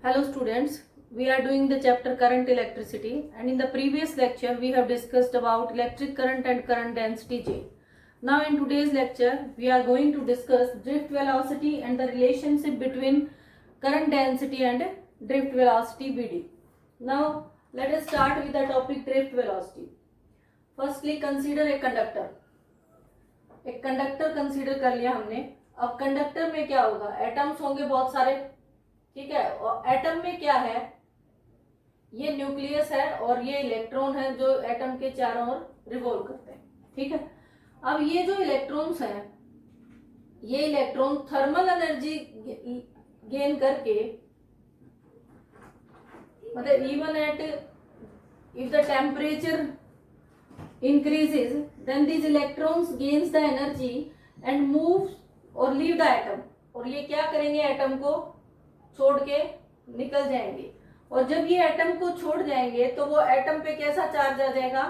Hello students, we are doing the chapter current electricity, and in the previous lecture we have discussed about electric current and current density J. Now in today's lecture we are going to discuss drift velocity and the relationship between current density and drift velocity Vd. Now let us start with the topic drift velocity. Firstly consider a conductor. एक conductor consider कर लिया हमने. अब conductor में क्या होगा, atoms होंगे बहुत सारे, ठीक है. और एटम में क्या है, ये न्यूक्लियस है और ये इलेक्ट्रॉन है जो एटम के चारों ओर रिवॉल्व करते हैं, ठीक है. अब ये जो इलेक्ट्रॉन्स हैं, ये इलेक्ट्रॉन थर्मल एनर्जी गेन करके, मतलब even at if the temperature increases, then these electrons gains the energy and moves or leave the atom. और ये क्या करेंगे, एटम को छोड़ के निकल जाएंगे. और जब ये एटम को छोड़ जाएंगे तो वो एटम पे कैसा चार्ज आ जाएगा,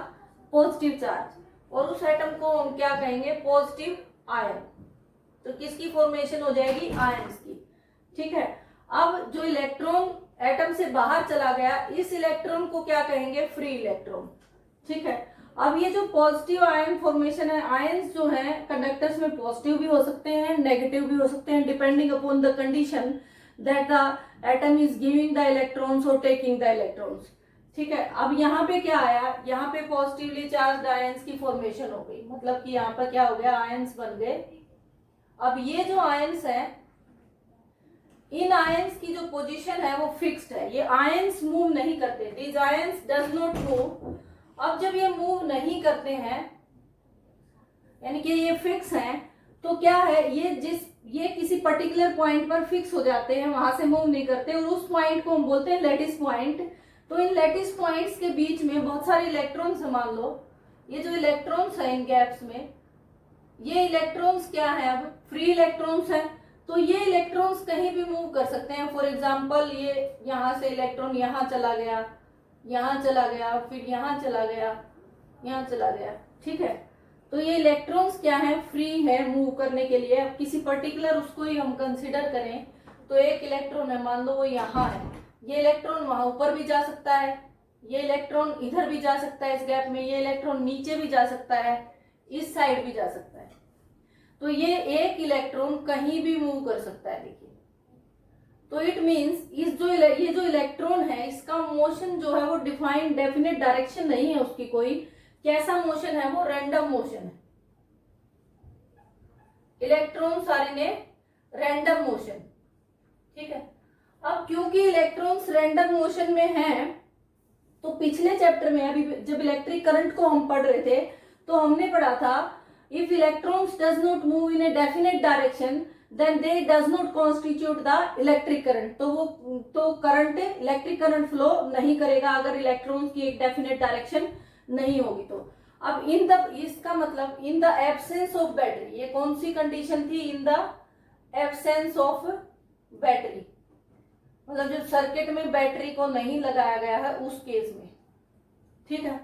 पॉजिटिव चार्ज. और उस एटम को हम क्या कहेंगे, पॉजिटिव आयन. तो किसकी फॉर्मेशन हो जाएगी, आयन्स की, ठीक है. अब जो इलेक्ट्रॉन एटम से बाहर चला गया, इस इलेक्ट्रॉन को क्या कहेंगे, फ्री इलेक्ट्रॉन, ठीक है. अब ये जो पॉजिटिव आयन फॉर्मेशन है, आयन्स जो हैं कंडक्टर्स में पॉजिटिव भी हो सकते हैं, नेगेटिव भी हो सकते हैं, depending upon the condition that the atom is giving the electrons और टेकिंग द इलेक्ट्रॉन्स, ठीक है. अब यहाँ पे क्या आया, यहाँ पे पॉजिटिवली चार्ज आयन्स की फॉर्मेशन हो गई, मतलब कि यहाँ पर क्या हो गया, आयन्स बन गए. अब ये जो आयन्स है, इन आयन्स की जो पोजीशन है वो फिक्स्ड है, ये आयन्स मूव नहीं करते, these ions does not move. अब जब ये मूव नहीं करते हैं, यानी कि ये फिक्स हैं, तो क्या है, ये किसी पर्टिकुलर पॉइंट पर फिक्स हो जाते हैं, वहां से मूव नहीं करते, और उस पॉइंट को हम बोलते हैं लैटिस पॉइंट. तो इन लैटिस पॉइंट्स के बीच में बहुत सारे इलेक्ट्रॉन्स, मान लो ये जो इलेक्ट्रॉन्स हैं इन गैप्स में, ये इलेक्ट्रॉन्स क्या है, अब फ्री इलेक्ट्रॉन्स हैं. तो ये इलेक्ट्रॉन्स कहीं भी मूव कर सकते हैं. फॉर एग्जाम्पल ये यहाँ से इलेक्ट्रॉन यहाँ चला गया, यहाँ चला गया, फिर यहाँ चला गया, यहाँ चला गया, ठीक है. तो ये इलेक्ट्रॉन्स क्या है, फ्री है मूव करने के लिए. अब किसी पर्टिकुलर उसको ही हम कंसीडर करें, तो एक इलेक्ट्रॉन है, मान लो वो यहाँ है, ये इलेक्ट्रॉन वहां ऊपर भी जा सकता है, ये इलेक्ट्रॉन इधर भी जा सकता है इस गैप में, ये इलेक्ट्रॉन नीचे भी जा सकता है, इस साइड भी जा सकता है. तो ये एक इलेक्ट्रॉन कहीं भी मूव कर सकता है, देखिए. तो इट मीन्स ये जो इलेक्ट्रॉन है, इसका मोशन जो है वो डिफाइंड डेफिनेट डायरेक्शन नहीं है उसकी कोई. कैसा मोशन है, वो रैंडम मोशन है. Electrons are in a random motion, ठीक है. अब क्योंकि इलेक्ट्रॉन्स रैंडम मोशन में हैं, तो पिछले चैप्टर में अभी जब इलेक्ट्रिक करंट को हम पढ़ रहे थे, तो हमने पढ़ा था if electrons does not move in a definite direction then they does not constitute the electric current. तो करंट, इलेक्ट्रिक करंट फ्लो नहीं करेगा अगर इलेक्ट्रॉन्स की एक डेफिनेट डायरेक्शन नहीं होगी. तो अब इसका मतलब इन द एब्सेंस ऑफ बैटरी, ये कौन सी कंडीशन थी, इन द एब्सेंस ऑफ बैटरी, मतलब जब सर्किट में बैटरी को नहीं लगाया गया है उस केस में, ठीक है.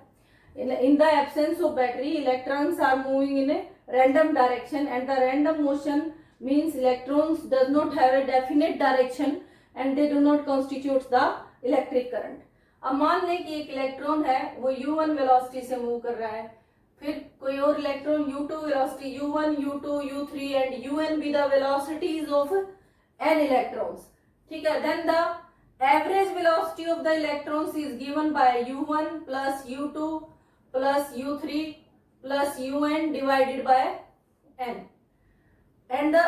In the absence of battery electrons are moving in a random direction and the random motion means electrons does not have a definite direction and they do not constitute the electric current. अब मान लें कि एक electron है वो u1 velocity से move कर रहा है, फिर कोई और electron u2 velocity, u1, u2, u3 and un be the velocities of n electrons, ठीक है. Then the average velocity of the electrons is given by u1 plus u2 plus u3 plus un divided by n. And the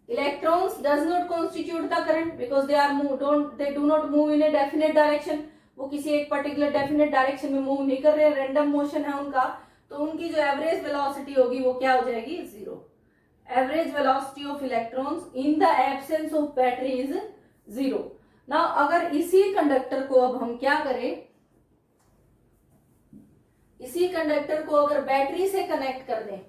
electrons does not constitute the current because they do not move in a definite direction. वो किसी एक particular definite direction में move नहीं कर रहे, random motion है उनका. तो उनकी जो एवरेज वेलोसिटी होगी वो क्या हो जाएगी, zero. Average velocity of electrons in the absence of battery is zero. Now अगर इसी कंडक्टर को अब हम क्या करें, इसी कंडक्टर को अगर बैटरी से कनेक्ट कर दें,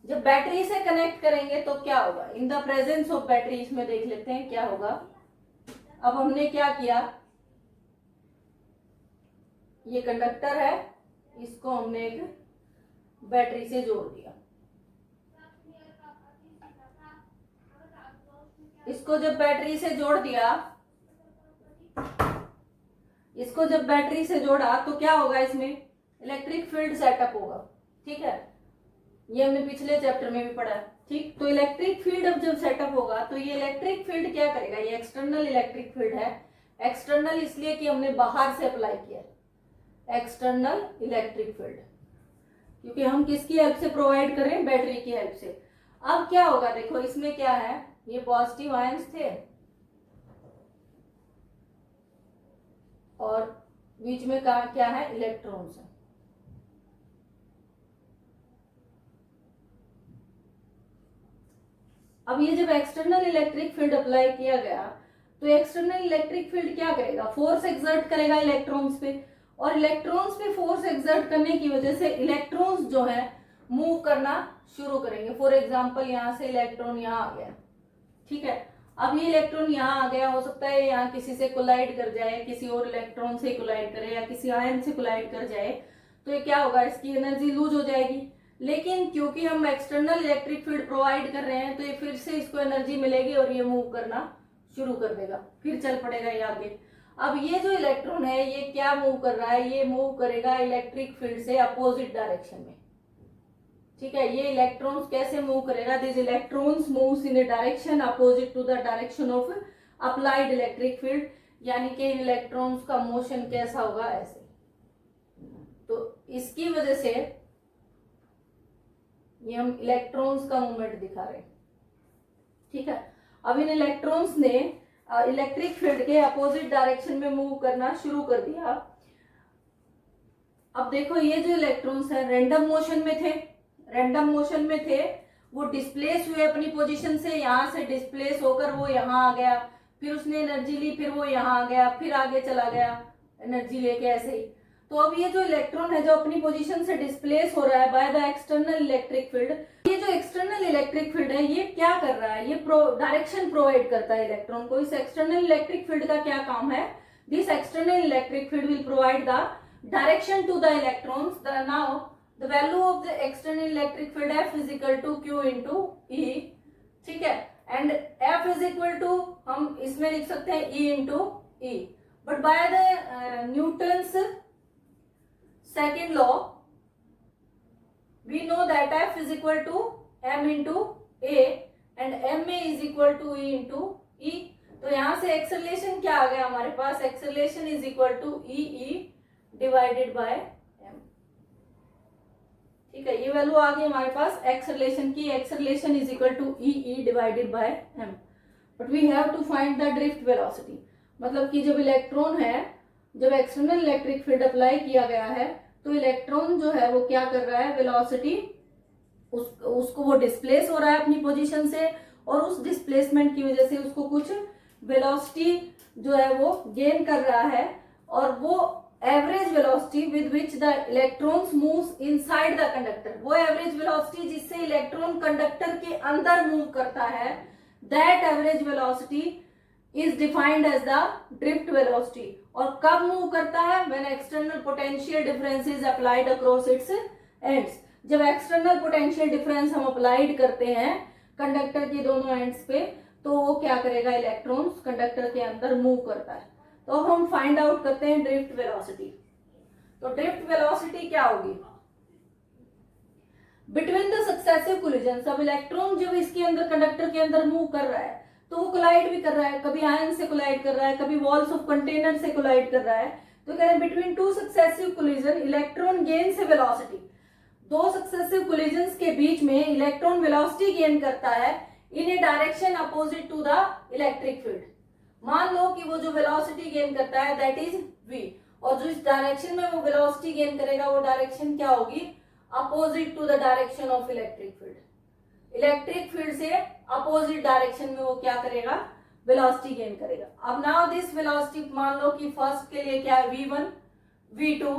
जब बैटरी से कनेक्ट करेंगे तो क्या होगा, in the presence of battery, इसमें देख लेते हैं क्या होगा. अब हमने क्या किया, ये कंडक्टर है, इसको हमने एक बैटरी से जोड़ दिया. इसको जब बैटरी से जोड़ दिया, इसको जब बैटरी से जोड़ा तो क्या होगा, इसमें इलेक्ट्रिक फील्ड सेटअप होगा। ठीक है, ये हमने पिछले चैप्टर में भी पढ़ा है। ठीक, तो इलेक्ट्रिक फील्ड अब जब सेटअप होगा तो ये इलेक्ट्रिक फील्ड क्या करेगा, ये एक्सटर्नल इलेक्ट्रिक फील्ड है। एक्सटर्नल इसलिए कि हमने बाहर से अप्लाई किया, एक्सटर्नल इलेक्ट्रिक फील्ड, क्योंकि हम किसकी हेल्प से प्रोवाइड कर रहे हैं, बैटरी की हेल्प से। अब क्या होगा, देखो इसमें क्या है, ये पॉजिटिव आयंस थे और बीच में क्या है, इलेक्ट्रॉन्स है। अब ये जब एक्सटर्नल इलेक्ट्रिक फील्ड अप्लाई किया गया तो एक्सटर्नल इलेक्ट्रिक फील्ड क्या करेगा, फोर्स एक्सर्ट करेगा इलेक्ट्रॉन्स पे, और इलेक्ट्रॉन्स पे फोर्स एक्सर्ट करने की वजह से इलेक्ट्रॉन्स जो है मूव करना शुरू करेंगे। फॉर एग्जांपल यहाँ से इलेक्ट्रॉन यहाँ आ गया, ठीक है, अब ये इलेक्ट्रॉन यहाँ आ गया, हो सकता है यहाँ किसी से कोलाइड कर जाए, किसी और इलेक्ट्रॉन से कोलाइड करे या किसी आयन से कोलाइड कर जाए, तो ये क्या होगा, इसकी एनर्जी लूज हो जाएगी। लेकिन क्योंकि हम एक्सटर्नल इलेक्ट्रिक फील्ड प्रोवाइड कर रहे हैं तो ये फिर से इसको एनर्जी मिलेगी और ये मूव करना शुरू कर देगा, फिर चल पड़ेगा ये आगे। अब ये जो इलेक्ट्रॉन है ये क्या मूव कर रहा है, ये मूव करेगा इलेक्ट्रिक फील्ड से अपोजिट डायरेक्शन में। ठीक है, ये इलेक्ट्रॉन्स कैसे मूव करेगा, this electrons moves in a direction opposite to the direction of applied electric field, यानी कि इलेक्ट्रॉन्स का मोशन कैसा होगा, ऐसे। तो इसकी वजह से ये हम इलेक्ट्रॉन्स का मूवमेंट दिखा रहे हैं। ठीक है, अब इन इलेक्ट्रॉन्स ने इलेक्ट्रिक फील्ड के अपोजिट डायरेक्शन में मूव करना शुरू कर दिया। अब देखो ये जो इलेक्ट्रॉन्स है रैंडम मोशन में थे, रैंडम मोशन में थे, वो डिस्प्लेस हुए अपनी पोजीशन से, यहां से डिस्प्लेस होकर वो यहां आ गया, फिर उसने एनर्जी ली, फिर वो यहां आ गया, फिर आगे चला गया एनर्जी लेके, ऐसे ही। तो अब ये जो इलेक्ट्रॉन है जो अपनी पोजीशन से डिस्प्लेस हो रहा है by the external electric field, ये जो एक्सटर्नल इलेक्ट्रिक फील्ड है ये क्या कर रहा है, ये डायरेक्शन प्रोवाइड करता है इलेक्ट्रॉन को। इस एक्सटर्नल इलेक्ट्रिक फील्ड का क्या काम है, this external electric field will provide the direction to the electrons. Now the value of the external electric field F is equal to Q into E। ठीक है, and F is equal to हम इसमें लिख सकते हैं E into E, but by the Newton's second law we know that F is equal to m into A and ma is equal to E into E। तो यहां से acceleration क्या आ गया हमारे पास, acceleration is equal to E divided by m। ठीक है, ये वैल्यू आ गई हमारे पास एक्सेलरेशन की, acceleration is equal to E divided by m। But we have to find the drift velocity, मतलब कि जब इलेक्ट्रॉन है, जब एक्सटर्नल इलेक्ट्रिक फील्ड अप्लाई किया गया है तो इलेक्ट्रॉन जो है वो क्या कर रहा है, वेलोसिटी उसको वो डिस्प्लेस हो रहा है अपनी पोजीशन से, और उस डिस्प्लेसमेंट की वजह से उसको कुछ वेलोसिटी जो है वो गेन कर रहा है, और वो average velocity with which the electrons moves inside the conductor, वो एवरेज वेलोसिटी जिससे इलेक्ट्रॉन कंडक्टर के अंदर मूव करता है, that average velocity is defined as the drift velocity। और कब मूव करता है, when external potential difference is applied across its ends। जब external potential difference हम अप्लाइड करते हैं कंडक्टर के दोनों एंड्स पे, तो वो क्या करेगा, इलेक्ट्रॉन्स कंडक्टर के अंदर मूव करता है। तो अब हम फाइंड आउट करते हैं ड्रिफ्ट वेलोसिटी। तो ड्रिफ्ट वेलोसिटी क्या होगी, बिटवीन द सक्सेसिव कोलिजन। अब इलेक्ट्रॉन जब इसके अंदर कंडक्टर के अंदर मूव कर रहा है तो वो कोलाइड भी कर रहा है, कभी आयन से कोलाइड कर रहा है, कभी वॉल्स ऑफ कंटेनर से कोलाइड कर रहा है। तो कह रहे हैं between two successive collision electron gains velocity. दो सक्सेसिव कोलिजन्स के बीच में इलेक्ट्रॉन वेलोसिटी गेन करता है in a direction opposite to the electric field. मान लो कि वो जो वेलोसिटी गेन करता है दैट इज v, और जो इस डायरेक्शन में वो वेलोसिटी गेन करेगा वो डायरेक्शन क्या होगी, opposite to the direction of electric field. Electric field से अपोजिट डायरेक्शन में वो क्या करेगा, वेलोसिटी गेन करेगा। अब नाउ दिस वेलोसिटी मान लो कि फर्स्ट के लिए क्या है, v1 v2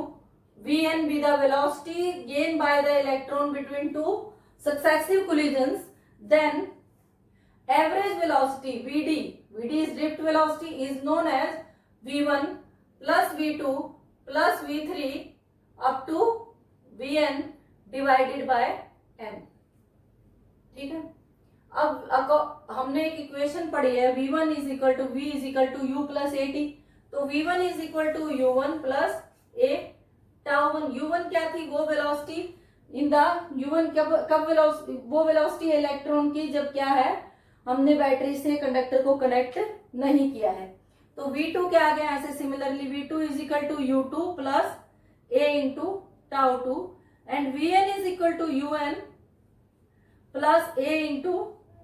vn be the velocity gained by the electron between two successive collisions, then average velocity vd is drift velocity is known as v1 plus v2 plus v3 up to vn divided by n। ठीक है, अब हमने एक equation पढ़ी है v1 is equal to v is equal to u plus a t, तो v1 is equal to u1 plus a tau one. u1 क्या थी, वो वेलोसिटी इन द u1 कब वो वेलोसिटी है इलेक्ट्रॉन की जब क्या है, हमने बैटरी से कंडक्टर को कनेक्ट नहीं किया है। तो v2 क्या आ गया, ऐसे similarly v2 is equal to u2 plus a into tau two and vn is equal to un plus a into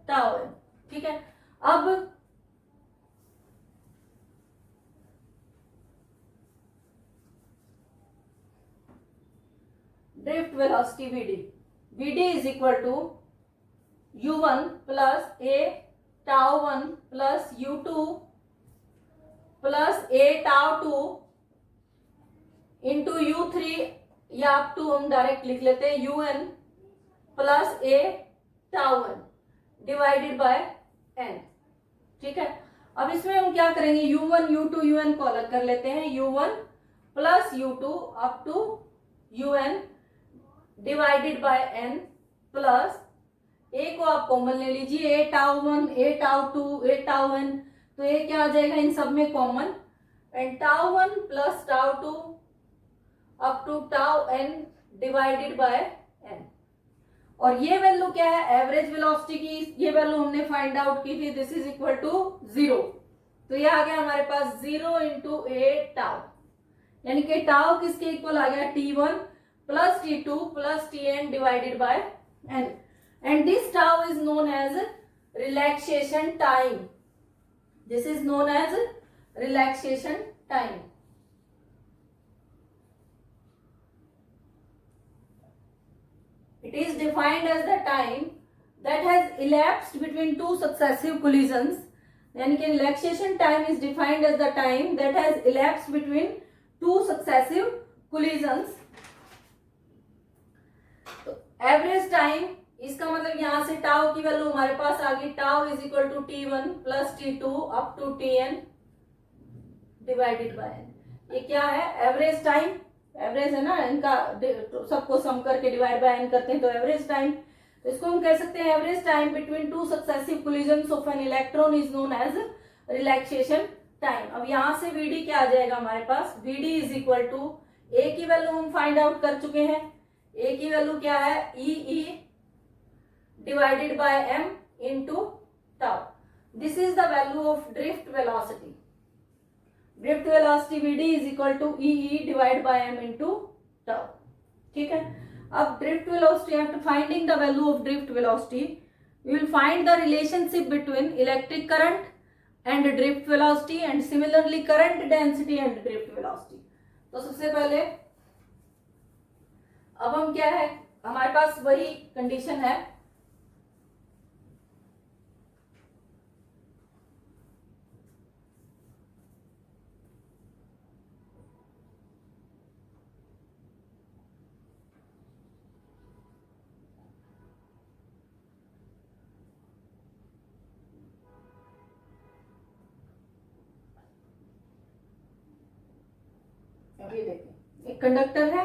tau n। ठीक है, अब drift velocity vd is equal to u1 plus a tau 1 plus u2 plus a tau 2 into u3 या up to हम direct लिख लेते हैं un plus a tau 1 divided by n। ठीक है, अब इसमें हम क्या करेंगे, u1 u2 un को अलग कर लेते हैं, u1 plus u2 up to un divided by n plus a को आप कॉमन ले लीजिए, a tau 1 a tau 2 a tau n, तो ये क्या आ जाएगा इन सब में common, and tau 1 plus tau 2 up to tau n divided by n। और ये वैल्यू क्या है, एवरेज वेलोसिटी की ये वैल्यू हमने फाइंड आउट की थी, दिस इज इक्वल टू 0। तो ये आ गया हमारे पास 0 इंटू ए टाउ, यानी कि टाउ किसके इक्वल आ गया, t1 plus t2 plus tn divided by n, and this tau is known as relaxation time, this is known as relaxation time. It is defined as the time that has elapsed between two successive collisions, यानी कि relaxation time is defined as the time that has elapsed between two successive collisions। तो average time, इसका मतलब यहां से tau की value हमारे पास आ गई, tau is equal to t1 plus t2 up to tn divided by n। ये क्या है, एवरेज टाइम, एवरेज है ना इनका, सबको सम करके डिवाइड बाय n करते हैं तो एवरेज टाइम। तो इसको हम कह सकते हैं average time between two successive collisions of an electron is known as relaxation time. अब यहां से vd क्या आ जाएगा हमारे पास, vd is equal to a की वैल्यू हम फाइंड आउट कर चुके हैं, a की वैल्यू क्या है, e divided by m into tau, this is the value of drift velocity. Drift velocity vd is equal to e divide by m into tau. ठीक है, अब drift velocity, after finding the value of drift velocity we will find the relationship between electric current and drift velocity and similarly current density and drift velocity. तो सबसे पहले अब हम क्या है, हमारे पास वही कंडीशन है, ये देखें एक कंडक्टर है,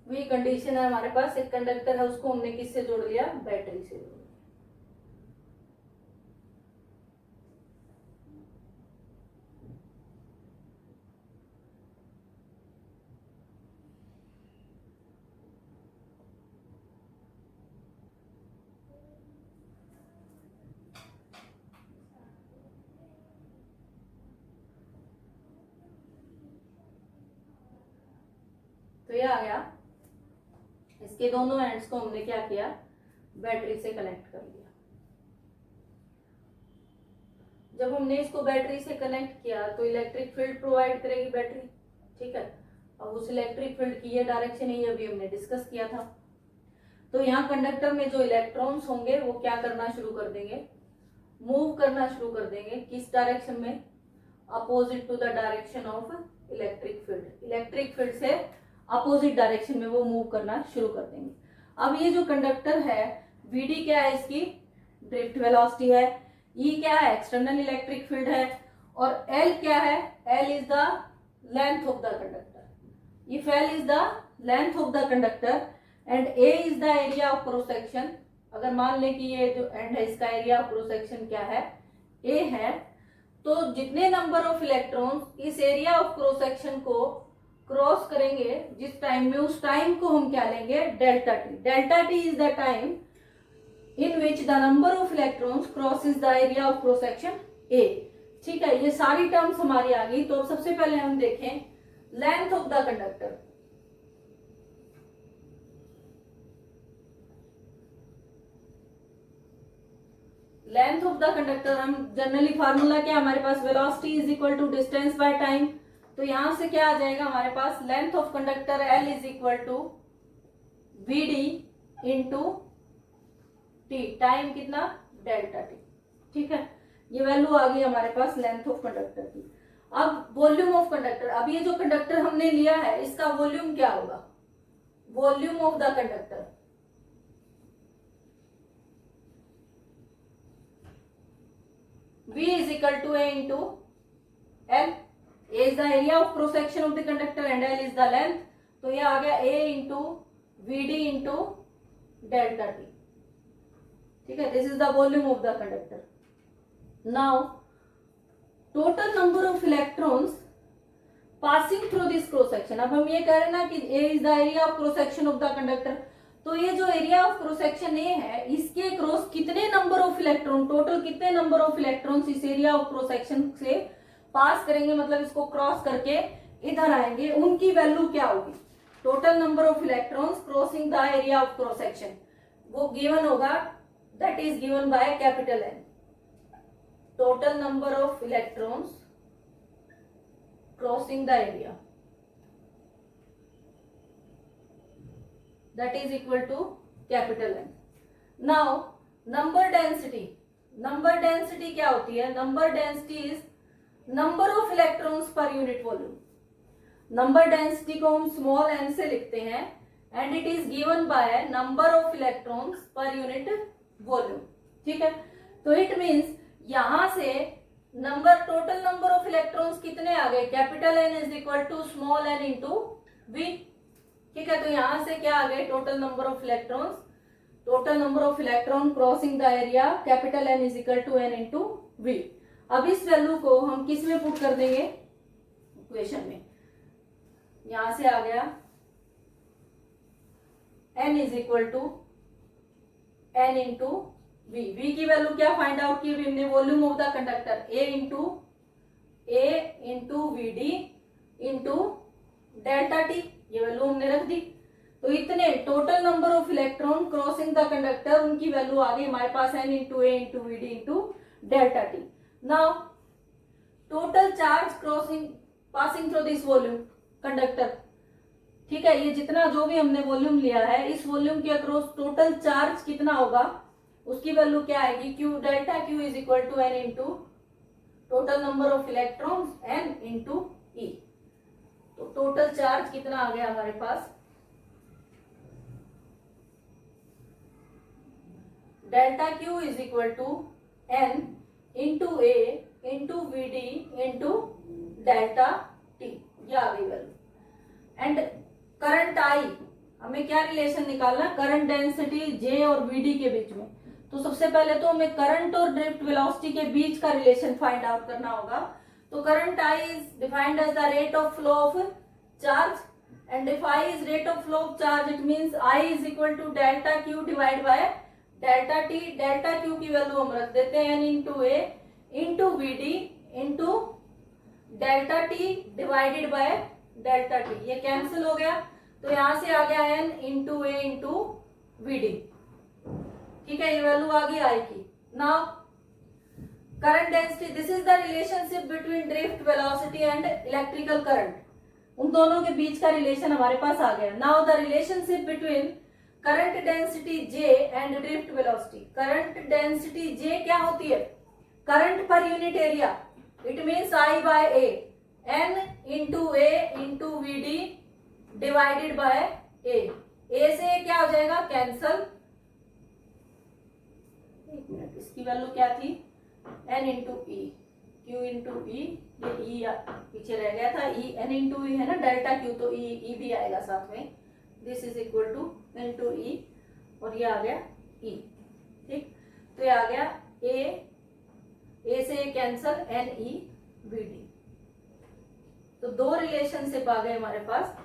वही कंडीशन है हमारे पास, एक कंडक्टर है उसको हमने किससे जोड़ लिया, बैटरी से जोड़ लिया। तो ये आ गया, इसके दोनों एंड्स को हमने क्या किया, बैटरी से कनेक्ट कर लिया। जब हमने इसको बैटरी से कनेक्ट किया तो इलेक्ट्रिक फील्ड प्रोवाइड करेगी बैटरी। ठीक है, अब उस इलेक्ट्रिक फील्ड की ये डायरेक्शन ही अभी हमने डिस्कस किया था। तो यहाँ कंडक्टर में जो इलेक्ट्रॉन्स होंगे वो क्या करना शुरू कर देंगे, मूव करना शुरू कर देंगे, किस डायरेक्शन में, opposite to the direction of electric field. Electric field से अपोजिट डायरेक्शन में वो मूव करना शुरू कर देंगे। अब ये जो कंडक्टर है vd क्या है, इसकी ड्रिफ्ट वेलोसिटी है, e क्या है, एक्सटर्नल इलेक्ट्रिक फील्ड है, और l क्या है, l is the length of the conductor. If l is the length of the conductor and a is the area of cross section अगर मान लें कि ये जो एंड है इसका एरिया ऑफ क्रॉस सेक्शन क्या है, ए है, तो जितने नंबर ऑफ इलेक्ट्रॉन्स इस एरिया ऑफ क्रॉस सेक्शन को क्रॉस करेंगे जिस टाइम में, उस टाइम को हम क्या लेंगे, delta T. Delta T is the time in which the number of electrons crosses the area of cross section A. ठीक है, ये सारी टर्म्स हमारी आ गई. तो सबसे पहले हम देखें length of the conductor. Length of the conductor, हम जनरली फार्मूला क्या हमारे पास, velocity is equal to distance by time. तो यहां से क्या आ जाएगा हमारे पास, length of conductor L is equal to V D into T. Time कितना, डेल्टा टी. ठीक है, ये वैल्यू आ गई हमारे पास लेंथ ऑफ कंडक्टर की. अब वॉल्यूम ऑफ कंडक्टर, अब ये जो कंडक्टर हमने लिया है इसका वॉल्यूम क्या होगा, volume of the conductor V is equal to A into L. A is the area of cross section of the conductor and L is the length. तो ये आ गया A into VD into delta T. ठीक है, this is the volume of the conductor. Now total number of electrons passing through this cross section. अब हम ये कह रहे हैं ना कि A is the area of cross section of the conductor. तो ये जो area of cross section A है, इसके क्रॉस कितने नंबर ऑफ इलेक्ट्रॉन, टोटल कितने नंबर ऑफ इलेक्ट्रॉन्स इस एरिया ऑफ क्रॉस सेक्शन से पास करेंगे, मतलब इसको क्रॉस करके इधर आएंगे, उनकी वैल्यू क्या होगी. Total number of electrons crossing the area of cross section, वो गिवन होगा, that is given by capital N. Total number of electrons crossing the area, that is equal to capital N. Now number density, number density क्या होती है, number density is number of electrons per unit volume. number density को हम small n से लिखते हैं and it is given by number of electrons per unit volume. ठीक है, तो it means यहां से number, total number of electrons कितने आ गए, capital N is equal to small n into V. ठीक है, तो यहां से क्या आ गए, total number of electrons, total number of electron crossing the area capital N is equal to N into V. अब इस वैल्यू को हम किस में पुट कर देंगे, इक्वेशन में. यहां से आ गया N is equal to N into V. V की वैल्यू क्या फाइंड आउट की हमने, volume of the conductor A into V D into delta T. ये वैल्यू हमने रख दी. तो इतने total number of electron crossing the conductor, उनकी वैल्यू आ गई हमारे पास N into A into V D into delta T. Now total charge crossing passing through this volume conductor. ठीक है, ये जितना जो भी हमने वॉल्यूम लिया है, इस वॉल्यूम के अक्रॉस टोटल चार्ज कितना होगा, उसकी वैल्यू क्या आएगी, Q, delta Q is equal to N into total number of electrons N into E. तो टोटल चार्ज कितना आ गया हमारे पास, delta Q is equal to N into A into V D into delta T. ये आ गई value. And current I, हमें क्या रिलेशन निकालना, करंट डेंसिटी जे और वी डी के बीच में. तो सबसे पहले तो हमें करंट और ड्रिफ्ट वेलोसिटी के बीच का रिलेशन फाइंड आउट करना होगा. तो current I is defined as the rate of flow of charge, and if I is rate of flow of charge, it means I is equal to delta Q divided by delta T. delta Q की value हम रख देते हैं n into A into VD into delta T divided by delta T. ये cancel हो गया, तो यहां से आ गया n into A into VD. ठीक है, ये वैल्यू आ गई I की. Now current density, this is the relationship between drift velocity and electrical current. उन दोनों के बीच का रिलेशन हमारे पास आ गया. now the relationship between current density J and drift velocity. current density J क्या होती है, current per unit area. it means I by A, N into A into VD divided by A. A से क्या हो जाएगा, cancel. एक minute, इसकी value क्या थी, n इंटू ई, q इंटू ई, ये e पीछे रह गया था, e n इंटू ई है ना, डेल्टा q, तो e भी आएगा साथ में. This is equal to n to E, और ये आ गया e. तो ये आ गया ए से कैंसल NEVD। तो दो रिलेशनशिप आ गए हमारे पास,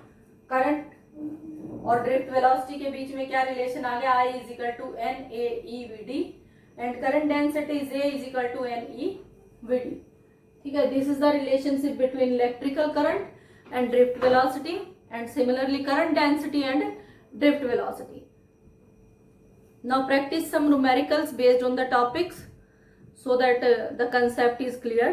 करंट और ड्रिफ्ट वेलोसिटी के बीच में क्या रिलेशन आ गया, I is equal to NAEVD and current density J is equal to NEVD। ठीक है, this is the relationship between electrical current and drift velocity and similarly current density and drift velocity. Now practice some numericals based on the topics so that the concept is clear.